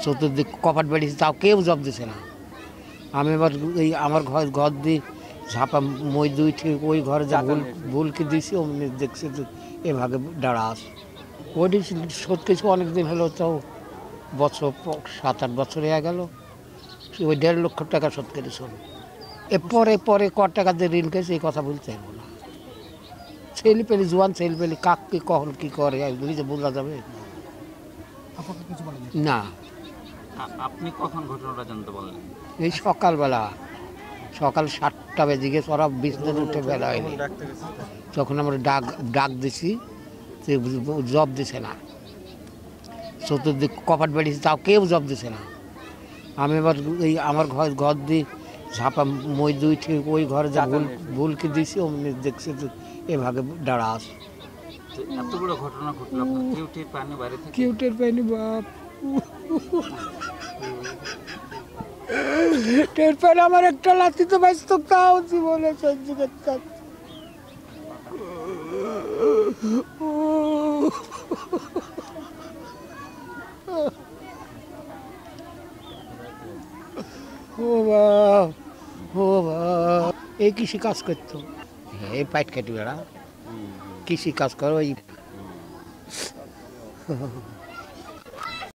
চতুর্দিক কপাট বেড়েছে, তাও কেউ জব দিছে না। আমি এবার এই আমার ঘর দিয়ে ঝাপা মই দুই ঠিক ওই ঘরে যা ভুলকে দিয়েছি, অমনি দেখছি যে এভাবে দাঁড়া আছে। ওইটি শোধ কিছু অনেকদিন হলো, তো বছর 7-8 বছর হয়ে গেল। ওই 1.5 লক্ষ টাকা শোধ করেছিল। এরপরে পরে ক টাকা দিয়ে ঋণ করেছে এই কথা বলতে চাইব না। ছেলে পেলে জোয়ান ছেলে পেলে কাককে কখন কী করে নিজে বোঝা যাবে না। আপনি কখন ঘটনাটা জানতে পারলেন? এই সকালবেলা, সকাল 7টা বেজে গেছে, ওরা বিছানা উঠে বেলা হয়নি, তখন আমরা ডাক দিছি, জব দিছে না। চতুর্দিক কপাট বেড়েছে, তাও কেউ জব দিছে না। আমি এবার এই আমার ঘর দিয়ে ঝাপা মই দুই ঠিক ওই ঘরে যা ভুলকে দিয়েছি, অমনি দেখছি যে এভাবে দাঁড়া আছে। এত বড় ঘটনা ঘটলো, আপনার কেউ টের পায়নি বাইরে থেকে? কেউ টের পায়নি বাপ, টের পেলে আমার একটা লাথি তো ব্যস্ত, তাও জীবনে সহ্য করতে। ও বাপ, ও বাপ, এই কৃষি কাজ করতো, এই পাইট কাটি বেড়া কৃষি কাজ করো।